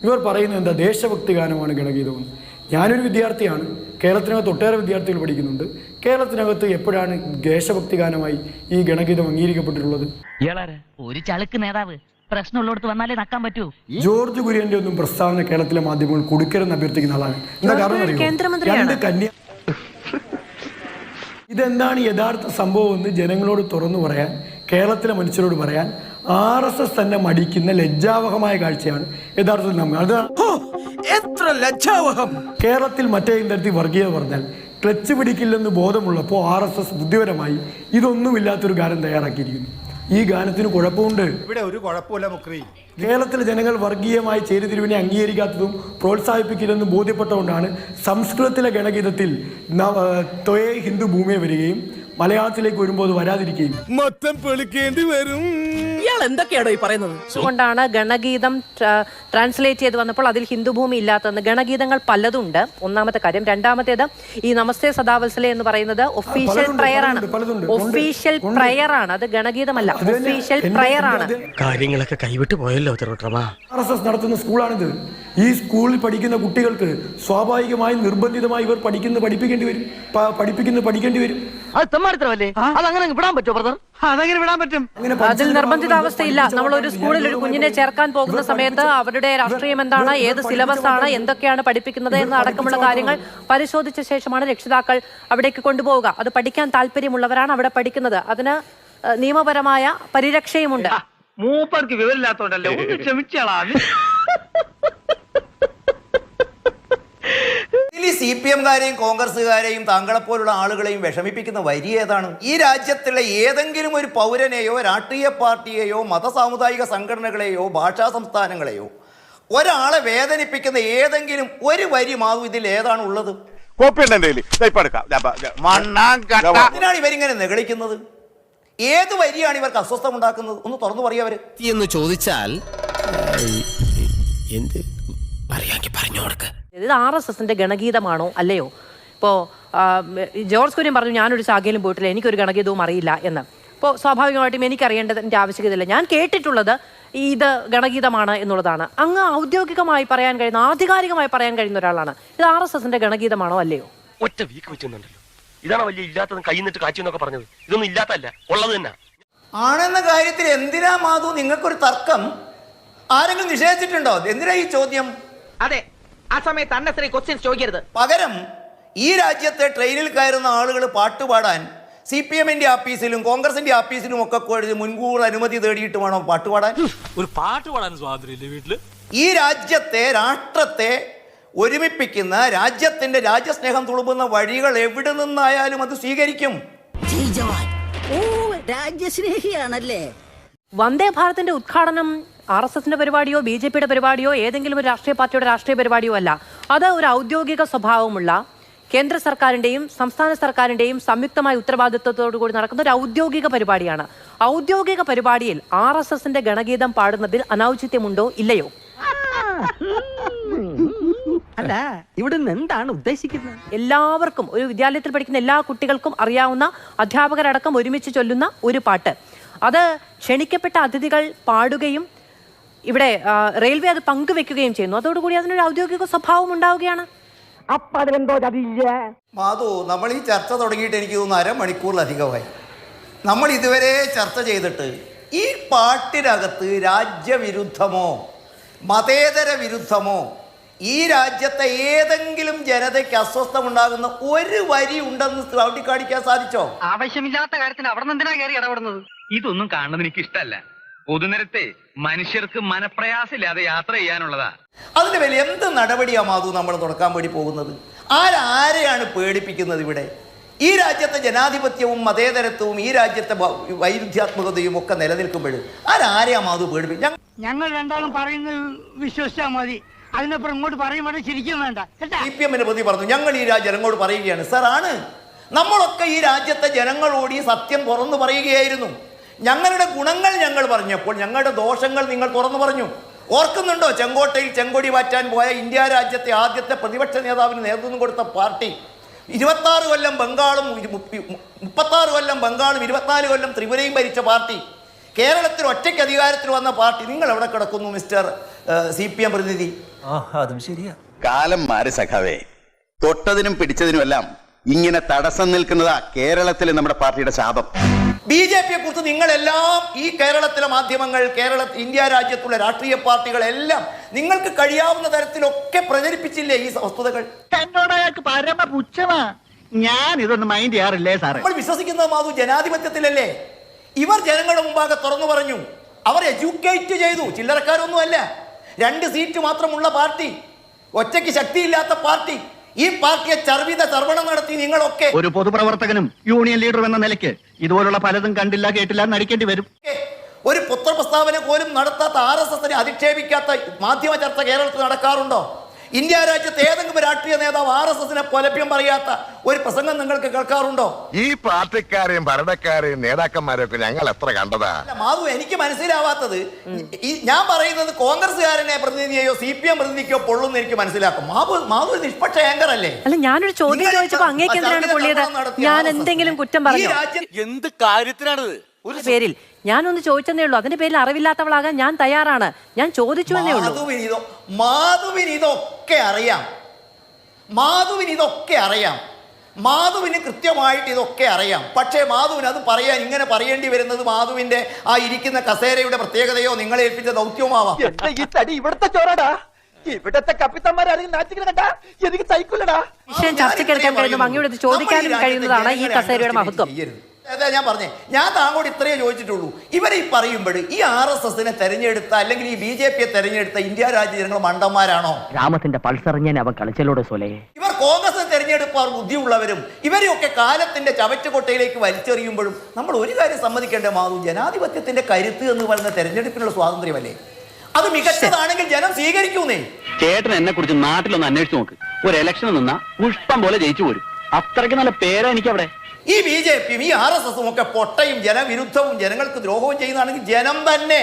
ഇവർ പറയുന്നത് എന്താ, ദേശഭക്തി ഗാനമാണ് ഗണഗീതമെന്ന്. ഞാനൊരു വിദ്യാർത്ഥിയാണ്, കേരളത്തിനകത്ത് ഒട്ടേറെ വിദ്യാർത്ഥികൾ പഠിക്കുന്നുണ്ട്. കേരളത്തിനകത്ത് എപ്പോഴാണ് ദേശഭക്തി ഗാനമായി ഈ ഗണഗീതം അംഗീകരിക്കപ്പെട്ടിട്ടുള്ളത്? ഒരു ചളുക്ക് നേതാവ് പ്രശ്നമുള്ളടത്ത് വന്നാലേ നക്കാൻ പറ്റൂ. ജോർജ് കുര്യന്റെ ഒന്നും പ്രസ്താവന കേരളത്തിലെ മാധ്യമങ്ങൾ കൊടുക്കരുതെന്ന് അഭ്യർത്ഥിക്കുന്ന ആളാണ്. എന്താ കാരണം അറിയോ? ഇതെന്താണ് യഥാർത്ഥ സംഭവം എന്ന് ജനങ്ങളോട് തുറന്നു പറയാൻ, കേരളത്തിലെ മനുഷ്യരോട് പറയാൻ RSS തന്നെ മടിക്കുന്ന ലജ്ജാവഹമായ കാഴ്ചയാണ് യഥാർത്ഥത്തിൽ നമ്മൾ. അത് എത്ര ലജ്ജാവഹം! കേരളത്തിൽ മറ്റേതെങ്കിലും തരത്തിൽ വർഗീയത പറഞ്ഞാൽ ക്ലച്ച് പിടിക്കില്ലെന്ന് ബോധമുള്ളപ്പോൾ RSS ബുദ്ധിപരമായി ഇതൊന്നുമില്ലാത്തൊരു ഗാനം തയ്യാറാക്കിയിരിക്കുന്നു. ഈ ഗാനത്തിന് കുഴപ്പമുണ്ട്. ഇവിടെ ഒരു കുഴപ്പമില്ല മുക്രി. കേരളത്തിലെ ജനങ്ങൾ വർഗീയമായി ചേരിതിരിവിനെ അംഗീകരിക്കാത്തതും പ്രോത്സാഹിപ്പിക്കില്ലെന്നും ബോധ്യപ്പെട്ടുകൊണ്ടാണ് സംസ്കൃതത്തിലെ ഗണഗീതത്തിൽ തൊയേ ഹിന്ദു ഭൂമിയെ വരികയും മലയാളത്തിലേക്ക് വരുമ്പോൾ അത് വരാതിരിക്കുകയും മൊത്തം പൊളിക്കേണ്ടി വരും. ഇയാൾ എന്തൊക്കെയാണോ ഈ പറയുന്നത്? അതുകൊണ്ടാണ് ഗണഗീതം ട്രാൻസ്ലേറ്റ് ചെയ്ത് വന്നപ്പോൾ അതിൽ ഹിന്ദുഭൂമി ഇല്ലാത്തതെന്ന്. ഗണഗീതങ്ങൾ പലതുണ്ട്, ഒന്നാമത്തെ കാര്യം. രണ്ടാമത്തേത്, ഈ നമസ്തേ സദാവത്സലെ എന്ന് പറയുന്നത് ഒഫീഷ്യൽ പ്രയർ ആണ്. ഒഫീഷ്യൽ പ്രയർ ആണ്, അത് ഗണഗീതമല്ല, ഒഫീഷ്യൽ പ്രയർ ആണ്. കാര്യങ്ങളൊക്കെ കൈവിട്ട് പോയല്ലോ. RSS നടത്തുന്ന സ്കൂളാണിത്. ഈ സ്കൂളിൽ പഠിക്കുന്ന കുട്ടികൾക്ക് സ്വാഭാവികമായി നിർബന്ധിതമായി ഇവർ പഠിക്കേണ്ടി വരും. അതിൽ നിർബന്ധിതാവസ്ഥയില്ല. നമ്മൾ ഒരു സ്കൂളിൽ ഒരു കുഞ്ഞിനെ ചേർക്കാൻ പോകുന്ന സമയത്ത് അവരുടെ രാഷ്ട്രീയം എന്താണ്, ഏത് സിലബസ് ആണ്, എന്തൊക്കെയാണ് പഠിപ്പിക്കുന്നത് എന്ന് അടക്കമുള്ള കാര്യങ്ങൾ പരിശോധിച്ച ശേഷമാണ് രക്ഷിതാക്കൾ അവിടേക്ക് കൊണ്ടുപോവുക. അത് പഠിക്കാൻ താല്പര്യമുള്ളവരാണ് അവിടെ പഠിക്കുന്നത്. അതിന് നിയമപരമായ പരിരക്ഷയുമുണ്ട്. മൂപ്പർക്ക് വിവരമില്ലാത്തോണ്ടല്ലേ, ഒന്ന് ക്ഷമിച്ചാളാ. CPM-കാരെയും കോൺഗ്രസ്സുകാരെയും താങ്കളെപ്പോലുള്ള ആളുകളെയും വിഷമിപ്പിക്കുന്ന വരി ഏതാണ്? ഈ രാജ്യത്തുള്ള ഏതെങ്കിലും ഒരു പൗരനെയോ രാഷ്ട്രീയ പാർട്ടിയെയോ മത സാമുദായിക സംഘടനകളെയോ ഭാഷാ സംസ്ഥാനങ്ങളെയോ ഒരാളെ വേദനിപ്പിക്കുന്ന ഏതെങ്കിലും ഒരു വരി മാധു ഇതിൽ ഏതാണ് ഉള്ളത്? അതിനാണ് ഇവരിങ്ങനെ നെഗളിക്കുന്നത്. ഏത് വരിയാണ് ഇവർക്ക് അസ്വസ്ഥം ഉണ്ടാക്കുന്നത്? ഒന്ന് തുറന്നു പറയാവര് എന്ന് ചോദിച്ചാൽ എന്ത് പറയാങ്കി പറഞ്ഞു കൊടുക്ക്. ഇത് RSSന്റെ ഗണഗീതമാണോ അല്ലയോ? ഇപ്പോൾ ജോർജ് കുര്യൻ പറഞ്ഞു ഞാനൊരു ശാഖയിലും പോയിട്ടില്ല, എനിക്കൊരു ഗണഗീതവും അറിയില്ല എന്ന്. അപ്പോൾ സ്വാഭാവികമായിട്ടും എനിക്കറിയേണ്ടതിൻ്റെ ആവശ്യകതയില്ല. ഞാൻ കേട്ടിട്ടുള്ളത് ഇത് ഗണഗീതമാണ് എന്നുള്ളതാണ്. അങ്ങ് ഔദ്യോഗികമായി പറയാൻ കഴിയുന്ന, ആധികാരികമായി പറയാൻ കഴിയുന്ന ഒരാളാണ്. ഇത് RSSന്റെ ഗണഗീതമാണോ അല്ലയോ? ഒറ്റ വീക്ക് വെച്ചുണ്ടല്ലോ. ഇതാണ് വലിയ ഇല്ലാത്തതും കൈന്നിട്ട് കാച്ചു എന്നൊക്കെ പറഞ്ഞത്. ഇതൊന്നും ഇല്ലാത്തല്ല, ഉള്ളത് തന്നെ ആണെന്ന കാര്യത്തിൽ എന്തിനാ മാധു നിങ്ങൾക്കൊരു തർക്കം? ആരെങ്കിലും നിഷേധിച്ചിട്ടുണ്ടോ? എന്തിനാ ഈ ചോദ്യം? അതെ, ആ സമയത്ത് അന്നസറി ക്വസ്റ്റ്യൻസ് ചോദിക്കരുത്. പകരം ഈ രാജ്യത്തെ ട്രെയിനിൽ കയറുന്ന ആളുകൾ പാട്ടുപാടാൻ CPM-ന്റെ ആഫീസിലും കോൺഗ്രസിന്റെ ആഫീസിലും ഒക്കെ മുൻകൂർ അനുമതി തേടിയിട്ട് വേണം പാട്ടുപാടാൻ. ഒരു പാട്ട് പാടാൻ സ്വാതന്ത്ര്യമില്ലേ വീട്ടില്? ഈ രാജ്യത്തെ രാഷ്ട്രത്തെ ഒരുമിപ്പിക്കുന്ന, രാജ്യത്തിന്റെ രാജ്യസ്നേഹം തുളുമ്പുന്ന വഴികൾ എവിടെ നിന്നായാലും അത് സ്വീകരിക്കും. രാജ്യസ്നേഹിയാണല്ലേ. വന്ദേ ഭാരതിന്റെ ഉദ്ഘാടനം RSSന്റെ പരിപാടിയോ BJPയുടെ പരിപാടിയോ ഏതെങ്കിലും ഒരു രാഷ്ട്രീയ പാർട്ടിയുടെ രാഷ്ട്രീയ പരിപാടിയോ അല്ല. അത് ഒരു ഔദ്യോഗിക സ്വഭാവമുള്ള കേന്ദ്ര സർക്കാരിന്റെയും സംസ്ഥാന സർക്കാരിന്റെയും സംയുക്തമായ ഉത്തരവാദിത്വത്തോടു കൂടി നടക്കുന്ന ഒരു ഔദ്യോഗിക പരിപാടിയാണ്. ഔദ്യോഗിക പരിപാടിയിൽ RSSന്റെ ഗണഗീതം പാടുന്നതിൽ അനൗചിത്യമുണ്ടോ ഇല്ലയോ? അല്ല, ഇവിടുന്ന് എന്താണ് ഉദ്ദേശിക്കുന്നത്? എല്ലാവർക്കും, ഒരു വിദ്യാലയത്തിൽ പഠിക്കുന്ന എല്ലാ കുട്ടികൾക്കും അറിയാവുന്ന, അധ്യാപകരടക്കം ഒരുമിച്ച് ചൊല്ലുന്ന ഒരു പാട്ട്. അത് ക്ഷണിക്കപ്പെട്ട അതിഥികൾ പാടുകയും ഇവിടെ റെയിൽവേ അത് പങ്കുവെക്കുകയും ചെയ്യുന്നു. അതോടുകൂടി അതിനൊരു ഔദ്യോഗിക സ്വഭാവം ഉണ്ടാവുകയാണ്. മാധു, നമ്മൾ ഈ ചർച്ച തുടങ്ങിയിട്ട് എനിക്ക് തോന്നുന്നു അരമണിക്കൂറിലധികമായി. നമ്മൾ ഇതുവരെ ചർച്ച ചെയ്തിട്ട് ഈ പാട്ടിനകത്ത് രാജ്യവിരുദ്ധമോ മതേതര വിരുദ്ധമോ ഈ രാജ്യത്തെ ഏതെങ്കിലും ജനതയ്ക്ക് അസ്വസ്ഥമുണ്ടാകുന്ന ഒരു വരി ഉണ്ടെന്ന് ചൂണ്ടിക്കാണിക്കാൻ സാധിച്ചോ? ആവശ്യമില്ലാത്ത കാര്യത്തിന് അവിടെ നിന്ന് എന്തിനാ കയറി ഇടപെടുന്നത്? ഇതൊന്നും കാണുന്നത് എനിക്ക് ഇഷ്ടമല്ല. പൊതുനിരത്തെ മനുഷ്യർക്ക് മനപ്രയാസമില്ലാതെ യാത്ര ചെയ്യാനുള്ളതാ. അതിന്റെ പേരിൽ എന്ത് നടപടിയാ മാധു നമ്മൾ തുടക്കാൻ വേണ്ടി പോകുന്നത്? ആരെയാണ് പേടിപ്പിക്കുന്നത്? ഇവിടെ ഈ രാജ്യത്തെ ജനാധിപത്യവും മതേതരത്വവും ഈ രാജ്യത്തെ വൈരുദ്ധ്യാത്മകതയും ഒക്കെ നിലനിൽക്കുമ്പോൾ ആരെയാ മാധു പേടിപ്പിക്കും? ഞങ്ങൾ രണ്ടാളും പറയുന്നത് വിശ്വസിച്ചാൽ മതി. അതിനപ്പുറം ഇങ്ങോട്ട് പറയുമ്പോൾ ശരിക്കും വേണ്ട. CPM-ന്റെ പ്രതി പറഞ്ഞു ഞങ്ങൾ ഈ ജനങ്ങളോട് പറയുകയാണ്. സാർ, ആണ് നമ്മളൊക്കെ ഈ രാജ്യത്തെ ജനങ്ങളോട് ഈ സത്യം തുറന്നു പറയുകയായിരുന്നു. ഞങ്ങളുടെ ഗുണങ്ങൾ ഞങ്ങൾ പറഞ്ഞപ്പോൾ ഞങ്ങളുടെ ദോഷങ്ങൾ നിങ്ങൾ തുറന്നു പറഞ്ഞു. ഓർക്കുന്നുണ്ടോ? ചെങ്കോട്ടയിൽ ചെങ്കൊടി മാറ്റാൻ പോയ ഇന്ത്യ രാജ്യത്തെ ആദ്യത്തെ പ്രതിപക്ഷ നേതാവിന് നേതൃത്വം കൊടുത്ത പാർട്ടി 26 കൊല്ലം ബംഗാളും 36 കൊല്ലം ബംഗാളും 24 കൊല്ലം ത്രിപുരയും ഭരിച്ച പാർട്ടി. കേരളത്തിൽ ഒറ്റയ്ക്ക് അധികാരത്തിൽ വന്ന പാർട്ടി നിങ്ങൾ എവിടെ കിടക്കുന്നു മിസ്റ്റർ CPM പ്രതിനിധി? അതും ശരിയാ. കാലം മാറി സഖാവേ, തൊട്ടതിനും പിടിച്ചതിനുമെല്ലാം ഇങ്ങനെ തടസ്സം നിൽക്കുന്നതാ കേരളത്തിലെ നമ്മുടെ പാർട്ടിയുടെ ശാപം. BJPയെ കുറിച്ച് നിങ്ങളെല്ലാം ഈ കേരളത്തിലെ മാധ്യമങ്ങൾ, ഇന്ത്യ രാജ്യത്തുള്ള രാഷ്ട്രീയ പാർട്ടികളെല്ലാം നിങ്ങൾക്ക് കഴിയാവുന്ന തരത്തിലൊക്കെ പ്രചരിപ്പിച്ചില്ലേ ഈ വസ്തുതകൾ? എന്നോട് അയാൾക്ക് പരമ പുച്ഛമാ. ഞാൻ ഇതൊന്നും മൈൻഡ് ചെയ്യാറില്ലേ സാറേ. നമ്മൾ വിശ്വസിക്കുന്നത് മാധു ജനാധിപത്യത്തിലല്ലേ? ഇവർ ജനങ്ങളുടെ മുമ്പാകെ തുറന്നു പറഞ്ഞു, അവർ എഡ്യൂക്കേറ്റ് ചെയ്തു. ചില്ലറക്കാരൊന്നും അല്ല. 2 സീറ്റ് മാത്രമുള്ള പാർട്ടി, ഒറ്റയ്ക്ക് ശക്തിയില്ലാത്ത പാർട്ടി. ഈ പാർട്ടിയെ ചർവണം നടത്തി നിങ്ങളൊക്കെ. ഒരു പൊതുപ്രവർത്തകനും യൂണിയൻ ലീഡറും എന്ന നിലയ്ക്ക് ഇതുപോലുള്ള പലതും കണ്ടില്ല കേട്ടില്ല നടിക്കേണ്ടി വരും. ഒരു പത്രപ്രസ്താവന പോലും നടത്താത്ത RSSനെ അധിക്ഷേപിക്കാത്ത മാധ്യമ ചർച്ച കേരളത്തിൽ നടക്കാറുണ്ടോ? ഇന്ത്യ രാജ്യത്ത് ഏതെങ്കിലും രാഷ്ട്രീയ നേതാവ് RSSനെ പൊലഭ്യം പറയാത്ത ഒരു പ്രസംഗം നിങ്ങൾക്ക് കേൾക്കാറുണ്ടോ? ഈ പാർട്ടിക്കാരെയും ഭരണക്കാരെയും നേതാക്കന്മാരെയൊക്കെ ഞങ്ങൾ എത്ര കണ്ടതാ. മാധു, എനിക്ക് മനസ്സിലാവാത്തത്, ഞാൻ പറയുന്നത് കോൺഗ്രസ്സുകാരനെ പ്രതിനിധിയോ CPM പ്രതിനിധിക്കോ പൊള്ളുന്ന എനിക്ക് മനസ്സിലാക്കും. മാധു നിഷ്പക്ഷ ആങ്കർ അല്ലേ? അല്ല, ഞാനൊരു ചോദ്യം ചോദിച്ചപ്പോ അങ്ങേക്ക് എന്തിനാണ് പൊള്ളിയത്? ഞാൻ എന്തെങ്കിലും കുറ്റം പറഞ്ഞു? എന്ത് കാര്യത്തിനാണിത്? ഒരു പേരിൽ ഞാനൊന്ന് ചോദിച്ചെന്നേ ഉള്ളൂ. അതിന്റെ പേരിൽ അറിവില്ലാത്തവളാകാൻ ഞാൻ തയ്യാറാണ്. ഞാൻ ചോദിച്ചു എന്നേ ഉള്ളൂ. മാധുവിന് ഇതൊക്കെ അറിയാം. മാധുവിന് കൃത്യമായിട്ട് ഇതൊക്കെ അറിയാം. പക്ഷേ മാധുവിന് അത് പറയാൻ ഇങ്ങനെ പറയേണ്ടി വരുന്നത് മാധുവിന്റെ ആ ഇരിക്കുന്ന കസേരയുടെ പ്രത്യേകതയോ നിങ്ങളെ ഏൽപ്പിച്ച ദൗത്യവുമാവാം. ഇവിടുത്തെ ചോറടാ, ഇവിടത്തെ കപ്പിത്തന്മാരാരെയും നാട്ടിക്കണ്ടാ, എനിക്ക് സൈക്കിളടാ. വിഷയം ചർച്ചയ്ക്കെടുക്കാൻ കഴിയുന്നു, അങ്ങയോട് ചോദിക്കാനും കഴിയുന്നതാണ് ഈ കസേരയുടെ മഹത്വം. അതാ ഞാൻ പറഞ്ഞേ, ഞാൻ താങ്കോട് ഇത്രയേ ചോദിച്ചിട്ടുള്ളൂ. ഇവരെ ഈ പറയുമ്പോൾ ഈ RSSനെ തെരഞ്ഞെടുത്ത അല്ലെങ്കിൽ ഈ BJPയെ തെരഞ്ഞെടുത്ത ഇന്ത്യ രാജ്യ ജനങ്ങൾ മണ്ടന്മാരാണോ? രാമത്തിന്റെ പൾസറിഞ്ഞാൻ അവൻ കളിച്ചലോടെ സോലേ. ഇവർ കോൺഗ്രസിനെ തെരഞ്ഞെടുപ്പാർ ബുദ്ധിയുള്ളവരും ഇവരെയൊക്കെ കാലത്തിന്റെ ചവറ്റുകൊട്ടയിലേക്ക് വലിച്ചെറിയുമ്പോഴും നമ്മൾ ഒരു കാര്യം സമ്മതിക്കേണ്ട മാധു, ജനാധിപത്യത്തിന്റെ കരുത്ത് എന്ന് പറയുന്ന തെരഞ്ഞെടുപ്പിനുള്ള സ്വാതന്ത്ര്യമല്ലേ? അത് മികച്ചതാണെങ്കിൽ ജനം സ്വീകരിക്കൂന്നേ. ചേട്ടൻ എന്നെ കുറിച്ച് നാട്ടിലൊന്ന് അന്വേഷിച്ചു നോക്ക്. ഒരു ഇലക്ഷൻ നിന്നാ പുഷ്പം പോലെ ജയിച്ചു പോരും. അത്രയ്ക്ക് നല്ല പേരാ എനിക്കവിടെ. ഈ BJPയും ഈ RSSും ഒക്കെ പൊട്ടയും ജനവിരുദ്ധവും ജനങ്ങൾക്ക് ദ്രോഹവും ചെയ്യുന്നതാണെങ്കിൽ ജനം തന്നെ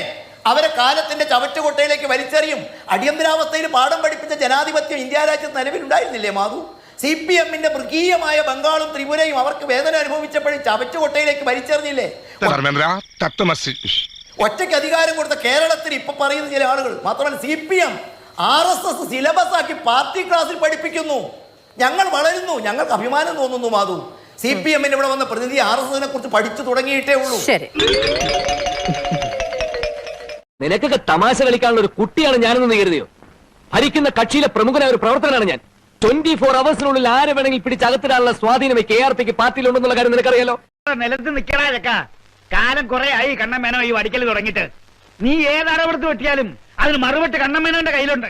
അവരെ കാലത്തിന്റെ ചവറ്റുകൊട്ടയിലേക്ക് വലിച്ചെറിയും. അടിയന്തരാവസ്ഥയിൽ പാഠം പഠിപ്പിച്ച ജനാധിപത്യം ഇന്ത്യ രാജ്യത്ത് നിലവിലുണ്ടായിരുന്നില്ലേ മാധു? CPMന്റെ മൃഗീയമായ ബംഗാളും ത്രിപുരയും അവർക്ക് വേദന അനുഭവിച്ചപ്പോഴും ചവറ്റുകൊട്ടയിലേക്ക് വലിച്ചെറിഞ്ഞില്ലേ? ഒറ്റയ്ക്ക് അധികാരം കൊടുത്ത കേരളത്തിൽ ഇപ്പൊ പറയുന്ന ചില ആളുകൾ മാത്രമല്ല, CPM RSS സിലബസ് ആക്കി പാർട്ടി ക്ലാസ്സിൽ പഠിപ്പിക്കുന്നു. ഞങ്ങൾ വളരുന്നു, ഞങ്ങൾക്ക് അഭിമാനം തോന്നുന്നു മാധു. CPMന്റെ ഇവിടെ വന്ന പ്രതിനിധി RSSനെ കുറിച്ച് പഠിച്ചു തുടങ്ങിയിട്ടേ ഉള്ളൂ. ശരി, നിനക്കൊക്കെ തമാശ കളിക്കാനുള്ള ഒരു കുട്ടിയാണ് ഞാനെന്ന് കരുതിയോ? ഭരിക്കുന്ന കക്ഷിയിലെ പ്രമുഖനായ ഒരു പ്രവർത്തകനാണ് ഞാൻ. 24 അവേഴ്സിനുള്ളിൽ ആരെ വേണമെങ്കിൽ പിടിച്ചകത്തിടാനുള്ള സ്വാധീനം KRPക്ക് പാർട്ടിയിലുണ്ടെന്നുള്ള കാര്യം നിനക്കറിയാലോ? നിലത്ത് നിൽക്കടാ ചക്ക. കാലം കുറെ ആയി കണ്ണമ്മേനോ ഈ വടിക്കൽ തുടങ്ങിയിട്ട്. നീ ഏത് അടവെടുത്ത് വെട്ടിയാലും അതിന് മറുപടി കണ്ണമ്മേനോന്റെ കയ്യിലുണ്ട്.